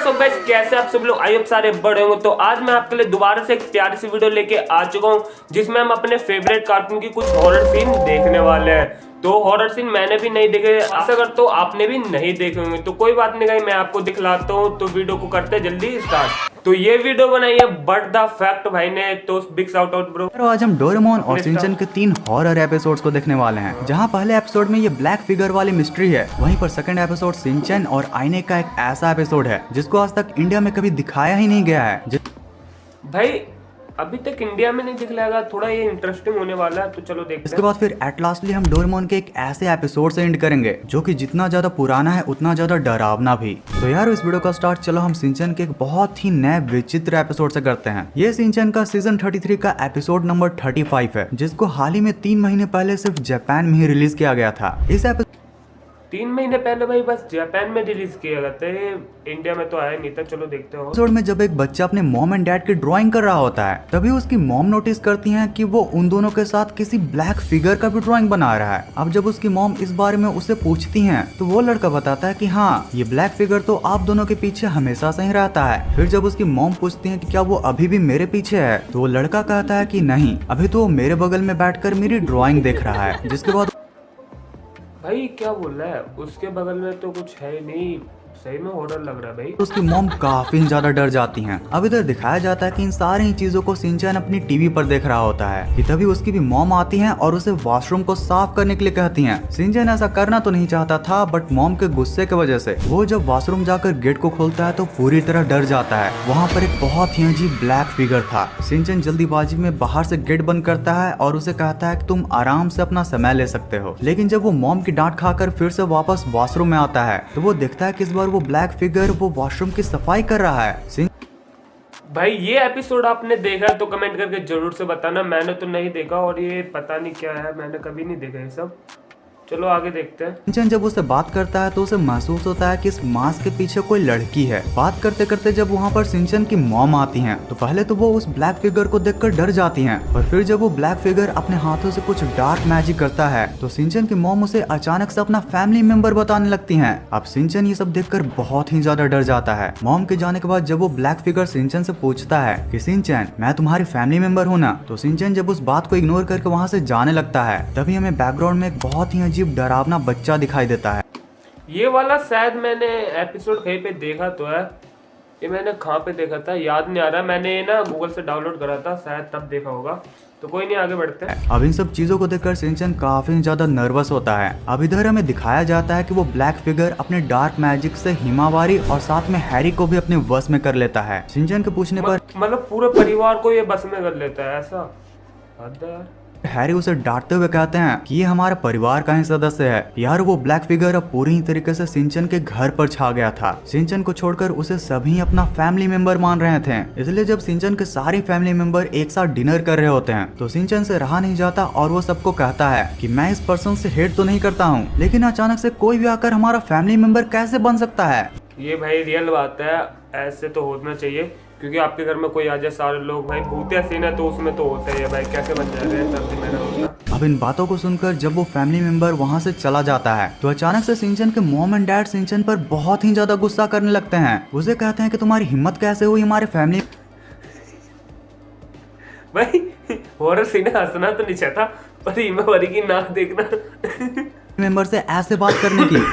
So guys, कैसे आप सब लोग? आई होप सारे बड़े होंगे। तो आज मैं आपके लिए दोबारा से एक प्यारी सी वीडियो लेके आ चुका हूँ, जिसमें हम अपने फेवरेट कार्टून की कुछ हॉरर सीन देखने वाले हैं। तो हॉरर सीन मैंने भी नहीं देखे, आशा करता हूँ आपने भी नहीं देखे होंगे। तो कोई बात नहीं, मैं आपको दिखलाता हूँ। तो वीडियो को करते हैं जल्दी स्टार्ट। तो ये वीडियो बनाई है बट द फैक्ट भाई ने, तो बिग शाउट आउट ब्रो। तो आज हम डोरेमोन और शिनचैन के 3 हॉरर एपिसोड्स को देखने वाले हैं। जहां पहले एपिसोड में ये ब्लैक फिगर वाली मिस्ट्री है, वहीं पर सेकंड एपिसोड शिनचैन और आईने का एक ऐसा एपिसोड है जिसको आज तक इंडिया में कभी दिखाया ही नहीं गया है। भाई अभी तक इंडिया में नहीं दिखलाएगा, थोड़ा ये इंटरेस्टिंग होने वाला है। तो चलो देखते हैं। इसके बाद फिर एट लास्टली हम डोरेमोन के एक ऐसे एपिसोड से एंड करेंगे जो कि जितना ज्यादा पुराना है उतना ज्यादा डरावना भी। तो यार इस वीडियो का स्टार्ट चलो हम शिनचैन के एक बहुत ही नए विचित्र एपिसोड से करते हैं। ये शिनचैन का सीजन 33 का एपिसोड नंबर 35 है, जिसको हाल ही में 3 महीने पहले सिर्फ जापान में ही रिलीज किया गया था। इस 3 महीने पहले भाई बस जापान में रिलीज किया गया था, इंडिया में तो आया नहीं था। चलो देखते हो। एपिसोड में जब एक बच्चा अपने मॉम एंड डैड की ड्राइंग कर रहा होता है, तभी उसकी मॉम नोटिस करती हैं कि वो उन दोनों के साथ किसी ब्लैक फिगर का भी ड्राइंग बना रहा है। अब जब उसकी मॉम इस बारे में उससे पूछती हैं, तो वो लड़का बताता है कि हाँ, ये ब्लैक फिगर तो आप दोनों के पीछे हमेशा से ही रहता है। फिर जब उसकी मॉम पूछती है कि क्या वो अभी भी मेरे पीछे है, तो वो लड़का कहता है कि नहीं, अभी तो वो मेरे बगल में बैठकर मेरी ड्राइंग देख रहा है। जिसके बाद भाई क्या बोल रहा है, उसके बगल में तो कुछ है नहीं, सही में हॉरर लग रहा है भाई। उसकी मॉम काफी ज्यादा डर जाती हैं। अब इधर दिखाया जाता है कि इन सारी चीजों को शिनचैन अपनी टीवी पर देख रहा होता है कि तभी उसकी भी मॉम आती हैं और उसे वॉशरूम को साफ करने के लिए कहती हैं। शिनचैन ऐसा करना तो नहीं चाहता था, बट मॉम के गुस्से की वजह से वो जब वॉशरूम जाकर गेट को खोलता है तो पूरी तरह डर जाता है। वहाँ पर एक बहुत ही अजीब ब्लैक फिगर था। शिनचैन जल्दीबाजी में बाहर से गेट बंद करता है और उसे कहता है कि तुम आराम से अपना समय ले सकते हो। लेकिन जब वो मॉम की डांट खाकर फिर से वापस वॉशरूम में आता है, तो वो देखता है कि इस बार वो ब्लैक फिगर वो वॉशरूम की सफाई कर रहा है। भाई ये एपिसोड आपने देखा तो कमेंट करके जरूर से बताना। मैंने तो नहीं देखा और ये पता नहीं क्या है, मैंने कभी नहीं देखा ये सब। चलो आगे देखते हैं। शिनचैन जब उससे बात करता है तो उसे महसूस होता है कि इस मास्क के पीछे कोई लड़की है। बात करते करते जब वहाँ पर शिनचैन की मॉम आती हैं, तो पहले तो वो उस ब्लैक फिगर को देखकर डर जाती हैं, और फिर जब वो ब्लैक फिगर अपने हाथों से कुछ डार्क मैजिक करता है, तो शिनचैन की मॉम उसे अचानक से अपना फैमिली मेंबर बताने लगती हैं। अब शिनचैन ये सब देखकर बहुत ही ज्यादा डर जाता है। मॉम के जाने के बाद जब वो ब्लैक फिगर शिनचैन से पूछता है कि शिनचैन, मैं तुम्हारी फैमिली मेंबर हूँ ना, तो शिनचैन जब उस बात को इग्नोर करके वहाँ से जाने लगता है, तभी हमें बैकग्राउंड में एक बहुत ही अजीब डरावना बच्चा दिखाई देता है। ये वाला शायद मैंने एपिसोड कहीं पे देखा तो है, ये मैंने कहाँ पे देखा था याद नहीं आ रहा। मैंने ना गूगल से डाउनलोड करा था, शायद तब देखा होगा। तो कोई नहीं, आगे बढ़ते हैं। अब इन सब चीजों को देखकर शिनचैन काफी ज्यादा नर्वस होता है। अब इधर हमें दिखाया जाता है कि वो ब्लैक फिगर अपने डार्क मैजिक से हिमावारी और साथ में हैरी को भी अपने वश में कर लेता है। शिनचैन के पूछने पर मतलब पूरे परिवार को ये बस में कर लेता है ऐसा? हद है यार। हैरी उसे डांटते हुए कहते हैं कि ये हमारे परिवार का ही सदस्य है। यार वो ब्लैक फिगर अब पूरी तरीके से शिनचैन के घर पर छा गया था। शिनचैन को छोड़कर उसे सभी अपना फैमिली मेंबर मान रहे थे। इसलिए जब शिनचैन के सारे फैमिली मेंबर एक साथ डिनर कर रहे होते हैं, तो शिनचैन से रहा नहीं जाता और वो सबको कहता है कि मैं इस पर्सन से हेट तो नहीं करता हूँ, लेकिन अचानक से कोई भी आकर हमारा फैमिली मेंबर कैसे बन सकता है। ये भाई रियल बात है, ऐसे तो होना चाहिए, क्योंकि आपके घर में कोई आ जाए, सारे लोग भाई भूतिया सीन है तो उसमें तो होता ही है भाई, कैसे बन जाएगा। अब इन बातों को सुनकर जब वो फैमिली मेंबर वहाँ से चला जाता है, तो अचानक से शिनचैन के मॉम एंड डैड शिनचैन पर बहुत ही ज्यादा गुस्सा करने लगते हैं। उसे कहते हैं कि तुम्हारी हिम्मत कैसे हुई हमारे फैमिली भाई हॉरर सीन हंसना तो नहीं चाहता, पर हिमावारी की नाक देखना मेंबर से ऐसे बात करने की।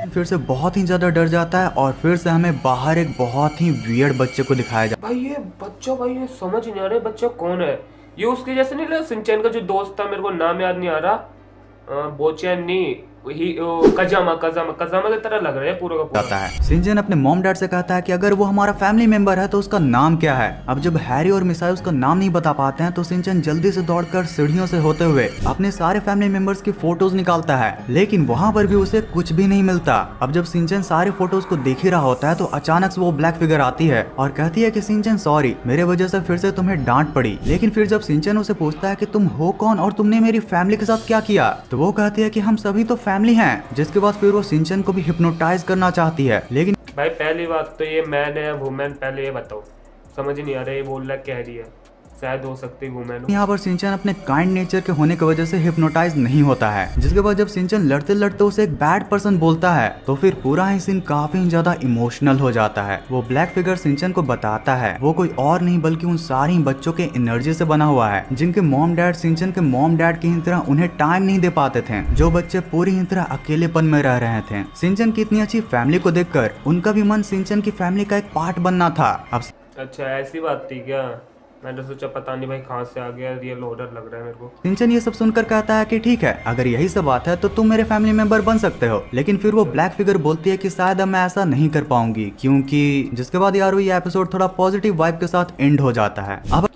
फिर से बहुत ही ज्यादा डर जाता है और फिर से हमें बाहर एक बहुत ही वियर्ड बच्चे को दिखाया जाता है। भाई ये बच्चा, भाई ये समझ नहीं आ रहा है बच्चा कौन है। ये उसके जैसे नहीं लगा शिनचैन का जो दोस्त था, मेरे को नाम याद नहीं आ रहा, बोचैन नहीं, कजामा की तरह लग रहा है पूरा का पूरा। शिनचैन अपने मॉम डैड से कहता है कि अगर वो हमारा फैमिली मेंबर है तो उसका नाम क्या है। अब जब हैरी और मिसाई उसका नाम नहीं बता पाते हैं, तो शिनचैन जल्दी से दौड़कर सीढ़ियों से होते हुए अपने सारे फैमिली मेंबर्स की फोटोज निकालता है, लेकिन वहाँ पर भी उसे कुछ भी नहीं मिलता। अब जब शिनचैन सारे फोटोज को देख ही रहा होता है, तो अचानक से वो ब्लैक फिगर आती है और कहती है कि शिनचैन सॉरी, मेरे वजह से फिर से तुम्हें डांट पड़ी। लेकिन फिर जब शिनचैन उसे पूछता है कि तुम हो कौन और तुमने मेरी फैमिली के साथ क्या किया, तो वो कहती है कि हम सभी तो फैमिली हैं। जिसके बाद फिर वो शिनचैन को भी हिप्नोटाइज करना चाहती है। लेकिन भाई पहली बात तो ये मैन है वुमेन, पहले ये बताओ, समझ नहीं आ रहा ये बोल रहा कह रही है। शायद हो सकती है वुमेन। यहाँ पर सिंचन अपने काइंड नेचर के होने की वजह से हिप्नोटाइज नहीं होता है, जिसके बाद जब सिंचन लड़ते लड़ते उसे एक बैड पर्सन बोलता है तो फिर पूरा ही सीन काफी ज्यादा इमोशनल हो जाता है। वो ब्लैक फिगर सिंचन को बताता है वो कोई और नहीं बल्कि उन सारी बच्चों के एनर्जी से बना हुआ है जिनके मॉम डैड सिंचन के मॉम डैड की ही तरह उन्हें टाइम नहीं दे पाते थे, जो बच्चे पूरी ही तरह अकेलेपन में रह रहे थे। सिंचन की इतनी अच्छी फैमिली को देखकर उनका भी मन सिंचन की फैमिली का एक पार्ट बनना था। अब अच्छा ऐसी बात थी क्या? मैंने सोचा पता नहीं भाई कहाँ से आ गया, रियल ऑर्डर लग रहा है मेरे को। सिंचन ये सब सुनकर कहता है कि ठीक है, अगर यही सब बात है तो तुम मेरे फैमिली मेंबर बन सकते हो, लेकिन फिर वो ब्लैक फिगर बोलती है कि शायद अब मैं ऐसा नहीं कर पाऊंगी क्योंकि, जिसके बाद यार ये एपिसोड थोड़ा पॉजिटिव वाइब के साथ एंड हो जाता है। अब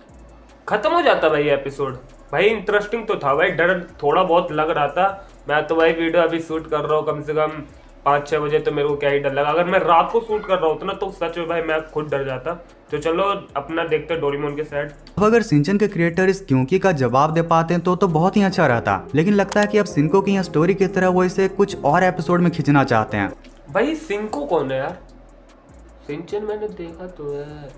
खत्म हो जाता भाई एपिसोड। भाई इंटरेस्टिंग तो था भाई, डर थोड़ा बहुत लग रहा था। मैं तो भाई वीडियो अभी शूट कर रहा हूँ कम से कम 5-6 बजे, तो मेरे को क्या ही डर लगा। अगर मैं रात को शूट कर रहा होता ना तो सच में भाई मैं खुद डर जाता। तो चलो अपना देखते डोरेमोन के साइड। अब अगर सिंचन के क्रिएटर इस क्योंकि का जवाब दे पाते तो बहुत ही अच्छा रहता, लेकिन लगता है कि अब सिंको की यहाँ स्टोरी की तरह वो इसे कुछ और एपिसोड में खींचना चाहते हैं। भाई सिंको कौन है यार? सिंचन मैंने देखा तो है,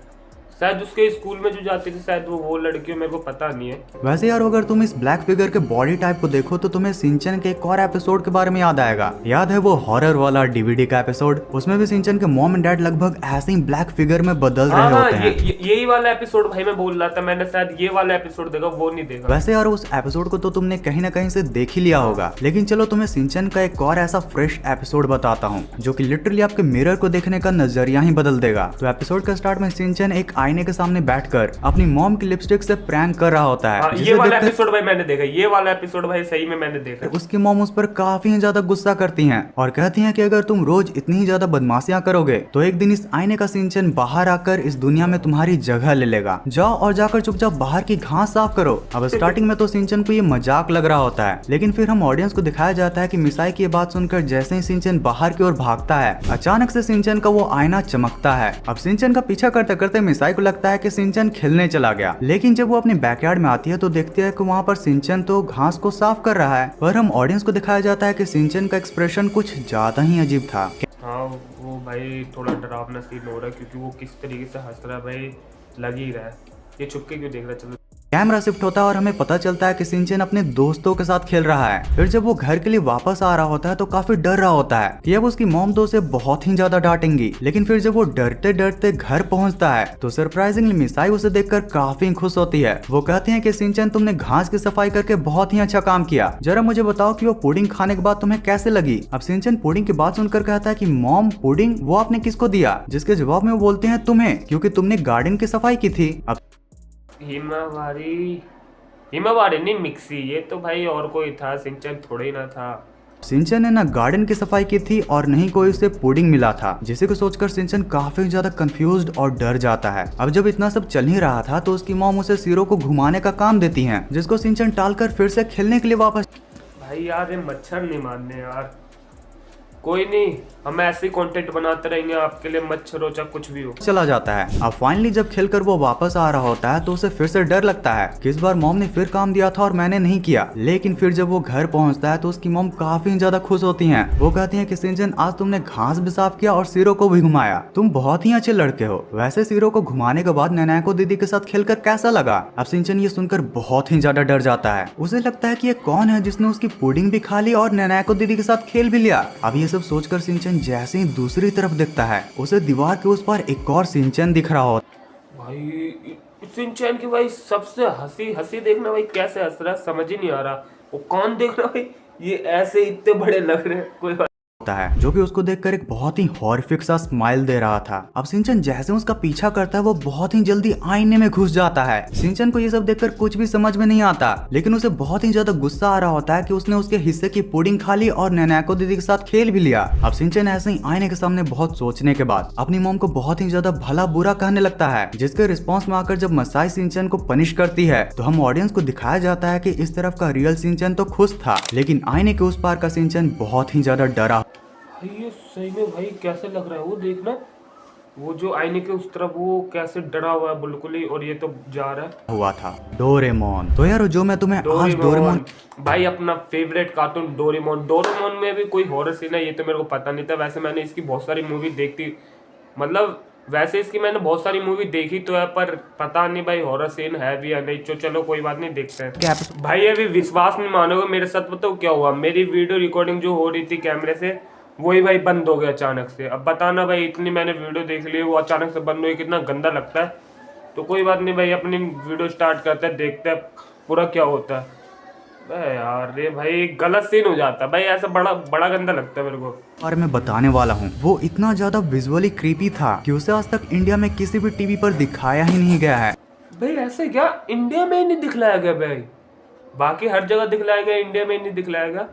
शायद उसके स्कूल में जो जाती थी, शायद वो लड़की हो, मेरे को पता नहीं है। वैसे यार अगर तुम इस ब्लैक फिगर के बॉडी टाइप को देखो तो तुम्हें सिंचन के एक और एपिसोड के बारे में याद आएगा। याद है वो हॉरर वाला डीवीडी का एपिसोड? उसमें भी सिंचन के मॉम एंड डैड लगभग ऐसे ही ब्लैक फिगर में बदल रहे होते हैं। यही वाला एपिसोड भाई मैं बोल रहा था, मैंने शायद ये वाला एपिसोड देखा, वो नहीं देखा। वैसे यार उस एपिसोड को तो तुमने कहीं ना कहीं से देख ही लिया होगा, लेकिन चलो तुम्हें सिंचन का एक और ऐसा फ्रेश एपिसोड बताता हूँ जो कि लिटरली आपके मिरर को देखने का नजरिया ही बदल देगा। तो एपिसोड का स्टार्ट में सिंचन एक आईने के सामने बैठकर अपनी मॉम की लिपस्टिक से प्रैंक कर रहा होता है। ये वाला एपिसोड भाई मैंने देखा, ये वाला एपिसोड भाई सही में मैंने देखा। उसकी मॉम उस पर काफी ज्यादा गुस्सा करती हैं और कहती हैं कि अगर तुम रोज इतनी ही ज्यादा बदमाशियां करोगे तो एक दिन इस आईने का सिंचन बाहर आकर इस दुनिया में तुम्हारी जगह ले लेगा। जाओ और जाकर चुपचाप बाहर की घास साफ करो। अब स्टार्टिंग में तो सिंचन को ये मजाक लग रहा होता है, लेकिन फिर हम ऑडियंस को दिखाया जाता है कि मिसाई की ये बात सुनकर जैसे ही सिंचन बाहर की ओर भागता है, अचानक से सिंचन का वो आईना चमकता है। अब सिंचन का पीछा करते करते मिसाई को लगता है कि सिंचन खेलने चला गया, लेकिन जब वो अपने बैकयार्ड में आती है तो देखती है कि वहाँ पर सिंचन तो घास को साफ कर रहा है। पर हम ऑडियंस को दिखाया जाता है कि सिंचन का एक्सप्रेशन कुछ ज्यादा ही अजीब था। हाँ वो भाई थोड़ा डरावना सीन हो रहा है क्योंकि वो किस तरीके से हंस रहा है भाई, लग ही रहा है। ये चुपके क्यों देख रहा है? चलो कैमरा शिफ्ट होता है और हमें पता चलता है कि सिंचन अपने दोस्तों के साथ खेल रहा है। फिर जब वो घर के लिए वापस आ रहा होता है तो काफी डर रहा होता है कि अब उसकी मॉम तो उसे बहुत ही ज्यादा डांटेंगी, लेकिन फिर जब वो डरते डरते घर पहुंचता है तो सरप्राइजिंगली मिसाई उसे देखकर काफी खुश होती है। वो कहती है कि सिंचन तुमने घास की सफाई करके बहुत ही अच्छा काम किया, जरा मुझे बताओ कि वो पुडिंग खाने के बाद तुम्हें कैसे लगी। अब सिंचन पुडिंग की बात सुनकर कहता है कि मॉम पुडिंग वो आपने किसको दिया, जिसके जवाब में वो बोलते हैं तुम्हें, क्योंकि तुमने गार्डन की सफाई की थी। अब हिमावारी नहीं मिक्सी, ये तो भाई और कोई था, सिंचन थोड़ा ही ना था। सिंचन ने ना गार्डन की सफाई की थी और नहीं कोई उसे पुडिंग मिला था, जिसे को सोचकर सिंचन काफी ज्यादा कंफ्यूज्ड और डर जाता है। अब जब इतना सब चल ही रहा था तो उसकी मॉम उसे सिरो को घुमाने का काम देती हैं, जिसको सिंचन टालकर फिर से खेलने के लिए वापस। भाई यार ये मच्छर नहीं मारने यार, कोई नहीं, हम ऐसे ही कंटेंट बनाते रहेंगे आपके लिए, मच्छर हो चाहे कुछ भी हो। चला जाता है। अब फाइनली जब खेलकर वो वापस आ रहा होता है तो उसे फिर से डर लगता है कि इस बार मॉम ने फिर काम दिया था और मैंने नहीं किया। लेकिन फिर जब वो घर पहुंचता है तो उसकी मॉम काफी ज्यादा खुश होती हैं। वो कहती हैं कि सिंचन आज तुमने घास भी साफ किया और सिरो को भी घुमाया, तुम बहुत ही अच्छे लड़के हो। वैसे सिरो को घुमाने के बाद नैनाको दीदी के साथ खेलकर कैसा लगा? अब सिंचन ये सुनकर बहुत ही ज्यादा डर जाता है। उसे लगता है कि ये कौन है जिसने उसकी पुडिंग भी खा ली और नैनाको दीदी के साथ खेल भी लिया। अब ये सब सोचकर सिंचन जैसे ही दूसरी तरफ देखता है उसे दीवार के उस पार एक और सिंचन दिख रहा होता। भाई सिंचन की भाई सबसे हंसी देखना भाई, कैसे हंस रहा है समझ ही नहीं आ रहा। वो कौन देख रहा भाई, ये ऐसे इतने बड़े लग रहे हैं कोई है, जो कि उसको देखकर एक बहुत ही हॉरिफिक सा स्माइल दे रहा था। अब सिंचन जैसे उसका पीछा करता है वो बहुत ही जल्दी आईने में घुस जाता है। सिंचन को ये सब देखकर कुछ भी समझ में नहीं आता, लेकिन उसे बहुत ही ज्यादा गुस्सा आ रहा होता है कि उसने उसके हिस्से की पुडिंग खा ली और नैनाको दीदी के साथ खेल भी लिया। अब सिंचन ऐसे ही आईने के सामने बहुत सोचने के बाद अपनी मॉम को बहुत ही ज्यादा भला बुरा कहने लगता है, जिसके रिस्पॉन्स में आकर जब मसाई सिंचन को पनिश करती है तो हम ऑडियंस को दिखाया जाता है कि इस तरफ का रियल सिंचन तो खुश था, लेकिन आईने के उस पार का सिंचन बहुत ही ज्यादा डरा। भाई ये सही में भाई कैसे लग रहा है, वो देखना, वो जो आईने के उस तरफ वो कैसे डरा हुआ है बिल्कुल ही, और ये तो जा रहा हुआ था डोरेमोन। तो यार जो मैं तुम्हें आज डोरेमोन भाई अपना फेवरेट कार्टून डोरेमोन में भी कोई हॉरर सीन है ये तो मेरे को पता नहीं था। वैसे मैंने इसकी बहुत सारी मूवी देखती, मतलब वैसे इसकी मैंने बहुत सारी मूवी देखी तो है, पर पता नहीं भाई हॉरर सीन है भी या नहीं। तो चलो कोई बात नहीं, देखते हैं। भाई अभी विश्वास नहीं मानोगे मेरे साथ, बताओ क्या हुआ। मेरी वीडियो रिकॉर्डिंग जो हो रही थी कैमरे से, वही भाई बंद हो गया अचानक से। अब बताना भाई, इतनी मैंने वीडियो देख ली, वो अचानक से बंद हुई, कितना गंदा लगता है। तो कोई बात नहीं भाई, अपनी वीडियो स्टार्ट करते हैं, देखते हैं पूरा क्या होता है। यार रे भाई गलत सीन हो जाता है भाई, ऐसा बड़ा बड़ा गंदा लगता है मेरे को। और मैं बताने वाला हूँ, वो इतना ज्यादा विजुअली क्रीपी था कि उसे आज तक इंडिया में किसी भी टीवी पर दिखाया ही नहीं गया है। भाई ऐसे क्या इंडिया में ही नहीं दिखलाया गया भाई? बाकी हर जगह दिखलाया गया, इंडिया में ही नहीं दिखलाया गया।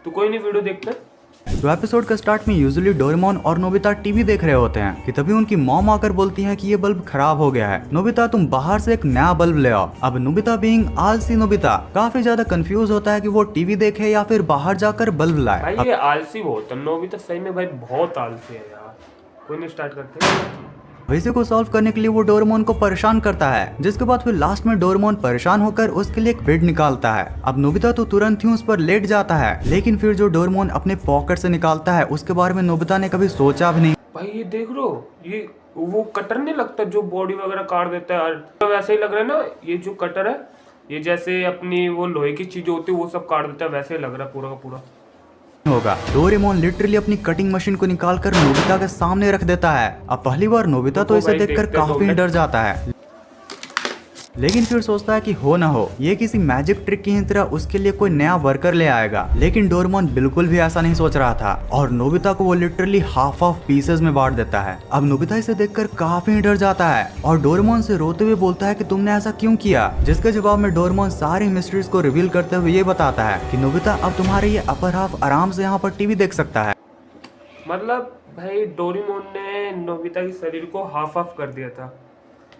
तो कोई नहीं, वीडियो देखते हैं। तो एपिसोड का स्टार्ट में यूजुअली डोरेमोन और नोबिता टीवी देख रहे होते हैं कि तभी उनकी मॉम आकर बोलती है कि ये बल्ब खराब हो गया है, नोबिता तुम बाहर से एक नया बल्ब ले आओ। अब नोबिता बीइंग आलसी नोबिता काफी ज्यादा कंफ्यूज होता है कि वो टीवी देखे या फिर बाहर जाकर बल्ब लाए। भाई ये आलसी बहुत है, नोबिता सही में भाई बहुत आलसी है यार। कोई नहीं, स्टार्ट करते हैं। इसी को सॉल्व करने के लिए वो डोरेमोन को परेशान करता है, जिसके बाद फिर लास्ट में डोरेमोन परेशान होकर उसके लिए एक बेड निकालता है। अब नोबिता तो तुरंत ही उस पर लेट जाता है, लेकिन फिर जो डोरेमोन अपने पॉकेट से निकालता है उसके बारे में नोबिता ने कभी सोचा भी नहीं। भाई ये देख लो, ये वो कटर नहीं लगता जो बॉडी वगैरह काट देता है, तो वैसे ही लग रहा है ना। ये जो कटर है, ये जैसे अपनी वो लोहे की चीज होती है वो सब काट देता है, वैसे ही लग रहा है पूरा का पूरा होगा। डोरेमोन लिटरली अपनी कटिंग मशीन को निकालकर नोबिता के सामने रख देता है। अब पहली बार नोबिता तो इसे देखकर काफी डर जाता है, लेकिन फिर सोचता है कि हो ना हो ये किसी मैजिक ट्रिक की तरह उसके लिए कोई नया वर्कर ले आएगा। लेकिन डोरेमोन बिल्कुल भी ऐसा नहीं सोच रहा था और नोबिता को वो लिटरली हाफ ऑफ पीसेस में बांट देता है। अब नोबिता इसे देखकर काफी डर जाता है और डोरेमोन से रोते हुए बोलता है कि तुमने ऐसा क्यों किया, जिसके जवाब में डोरेमोन सारी मिस्ट्रीज को रिवील करते हुए ये बताता है कि नोबिता अब तुम्हारे ये अपर हाफ आराम से यहाँ पर टीवी देख सकता है। मतलब भाई डोरेमोन ने नोबिता के शरीर को हाफ ऑफ कर दिया था,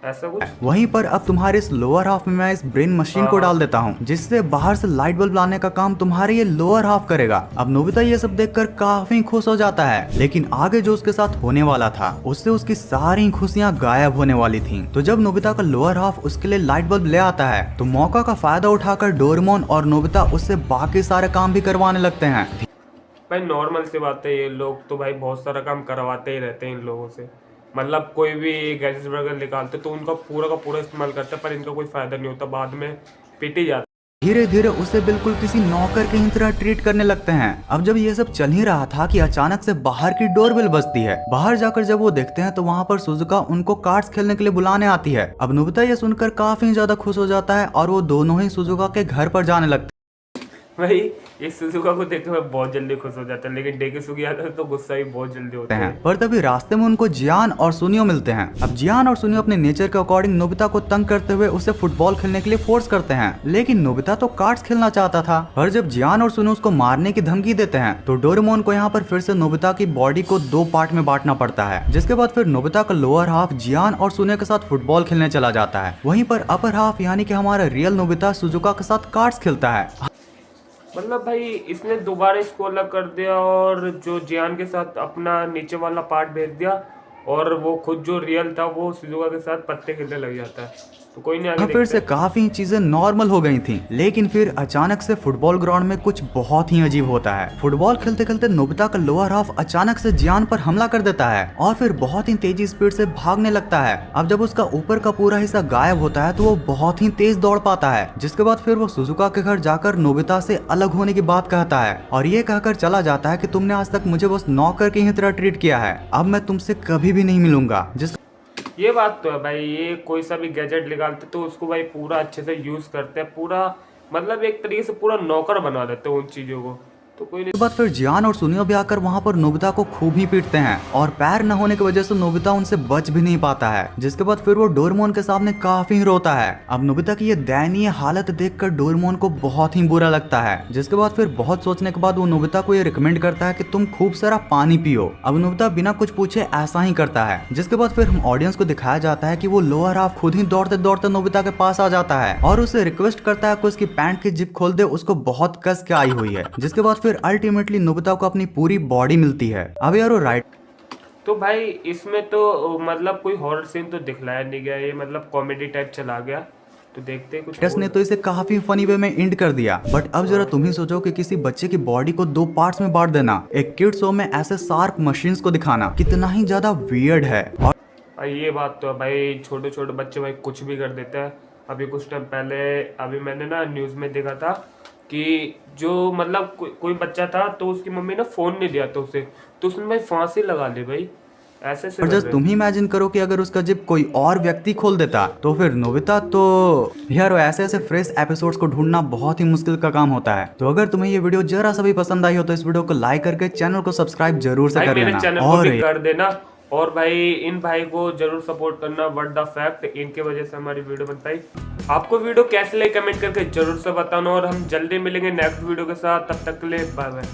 ऐसा कुछ। वहीं पर अब तुम्हारे इस लोअर हाफ में मैं इस ब्रेन मशीन को डाल देता हूँ, जिससे बाहर से लाइट बल्ब लाने का काम तुम्हारे ये लोअर हाफ करेगा। अब नोबिता ये सब देखकर काफी खुश हो जाता है, लेकिन आगे जो उसके साथ होने वाला था उससे उसकी सारी खुशियाँ गायब होने वाली थी। तो जब नोबिता का लोअर हाफ उसके लिए लाइट बल्ब ले आता है तो मौका का फायदा उठाकर डोरेमोन और नोबिता उससे बाकी सारे काम भी करवाने लगते हैं। भाई नॉर्मल सी बात है, ये लोग तो भाई बहुत सारा काम करवाते ही रहते हैं इन लोगों से। मतलब कोई भी गैजेट्स वगैरह निकालते तो उनका पूरा का पूरा इस्तेमाल करते, पर इनका कोई फायदा नहीं होता, बाद में पीटी जाता। धीरे धीरे उसे बिल्कुल किसी नौकर की ही तरह ट्रीट करने लगते हैं। अब जब ये सब चल ही रहा था कि अचानक से बाहर की डोरबेल बजती है। बाहर जाकर जब वो देखते हैं तो वहाँ पर सुजुका उनको कार्ड्स खेलने के लिए बुलाने आती है। अब नोबिता ये सुनकर काफी ज्यादा खुश हो जाता है और वो दोनों ही सुजुका के घर पर जाने लगते हैं। भाई इस सुजुका को देखकर मैं बहुत जल्दी खुश हो जाता है, लेकिन डेकिसुगी आता है तो गुस्सा भी बहुत जल्दी होता है। पर तभी रास्ते में उनको जियान और सुनियो मिलते हैं। अब जियान और सुनियो अपने नेचर के अकॉर्डिंग नोबिता को तंग करते हुए उसे फुटबॉल खेलने के लिए फोर्स करते हैं, लेकिन नोबिता तो कार्ड्स खेलना चाहता था। पर जब जियान और सुनियो उसको मारने की धमकी देते हैं तो डोरेमोन को यहाँ पर फिर से नोबिता की बॉडी को 2 पार्ट में बांटना पड़ता है, जिसके बाद फिर नोबिता का लोअर हाफ जियान और सुनियो के साथ फुटबॉल खेलने चला जाता है। वहीं पर अपर हाफ यानी कि हमारा रियल नोबिता सुजुका के साथ कार्ड्स खेलता है। मतलब भाई इसने दोबारा इसको अलग कर दिया और जो जियान के साथ अपना नीचे वाला पार्ट भेज दिया, और वो खुद जो रियल था वो सुजुका के साथ पत्ते खेलने लग जाता है। तो कोई नहीं, आगे फिर से काफी चीजें नॉर्मल हो गई थी, लेकिन फिर अचानक से फुटबॉल ग्राउंड में कुछ बहुत ही अजीब होता है। फुटबॉल खेलते खेलते नोबिता का लोअर हाफ अचानक से जियान पर हमला कर देता है और फिर बहुत ही तेजी स्पीड से भागने लगता है। अब जब उसका ऊपर का पूरा हिस्सा गायब होता है तो वो बहुत ही तेज दौड़ पाता है, जिसके बाद फिर वो सुजुका के घर जाकर नोबिता से अलग होने की बात कहता है और ये कहकर चला जाता है कि तुमने आज तक मुझे बस नौकर की ही तरह ट्रीट किया है, अब मैं तुमसे कभी भी नहीं मिलूंगा। ये बात तो है भाई, ये कोई सा भी गैजेट निकालते तो उसको भाई पूरा अच्छे से यूज करते हैं, पूरा मतलब एक तरीके से पूरा नौकर बना देते हैं उन चीजों को। तो कोई नहीं। बाद फिर जियान और सुनियो भी आकर वहाँ पर नोबिता को खूब ही पीटते हैं और पैर न होने की वजह से नोबिता उनसे बच भी नहीं पाता है, जिसके बाद फिर वो डोरेमोन के सामने काफी रोता है। अब नोबिता की ये दयनीय हालत देखकर डोरेमोन को बहुत ही बुरा लगता है, जिसके बाद फिर बहुत सोचने के बाद वो नोबिता को ये रिकमेंड करता है कि तुम खूब सारा पानी पियो। अब नोबिता बिना कुछ पूछे ऐसा ही करता है, जिसके बाद फिर हम ऑडियंस को दिखाया जाता है कि वो लोअर हाफ खुद ही दौड़ते दौड़ते नोबिता के पास आ जाता है और उसे रिक्वेस्ट करता है कि उसकी पैंट की जिप खोल दे, उसको बहुत कस के आई हुई है। जिसके बाद फिर अल्टीमेटली नोबिता को अपनी पूरी बॉडी मिलती है। अब यार राइट, तो भाई इसमें तो मतलब कोई हॉरर सीन तो दिखलाया नहीं गया, ये मतलब कॉमेडी टाइप चला गया। तो देखते हैं कुछ ने तो इसे काफी फनी वे में एंड कर दिया। बट अब जरा तुम ही सोचो कि किसी बच्चे की बॉडी को 2 पार्ट्स में बांट देना, एक किड शो में ऐसे शार्प मशीन्स को दिखाना कितना ही ज्यादा वियर्ड है। भाई ये बात तो है भाई, छोटे छोटे बच्चे भाई कुछ भी कर देते हैं। अभी कुछ टाइम पहले अभी मैंने ना न्यूज़ में देखा था कि जो मतलब कोई बच्चा था तो उसकी मम्मी ने फ़ोन नहीं दिया था उसे, तो उसने भाई फांसी लगा ली भाई, ऐसे से और कर जस्ट रहे तुम हैं। ही इमेजिन करो कि अगर उसका जिप कोई और व्यक्ति खोल देता तो फिर नोबिता तो यार ऐसे ऐसे फ्रेश एपिसोड्स को ढूंढना बहुत ही मुश्किल का काम होता है। तो अगर तुम्हें ये वीडियो जरा सा भी पसंद आई हो तो इस वीडियो को लाइक करके चैनल को सब्सक्राइब जरूर से भाई कर मेरे लेना। चैनल को और भी कर देना, और भाई इन भाई को जरूर सपोर्ट करना, व्हाट द फैक्ट, इनके वजह से हमारी वीडियो बन पाई। आपको वीडियो कैसे लगी कमेंट करके जरूर से बताना, और हम जल्दी मिलेंगे नेक्स्ट वीडियो के साथ, तब तक के लिए बाय बाय।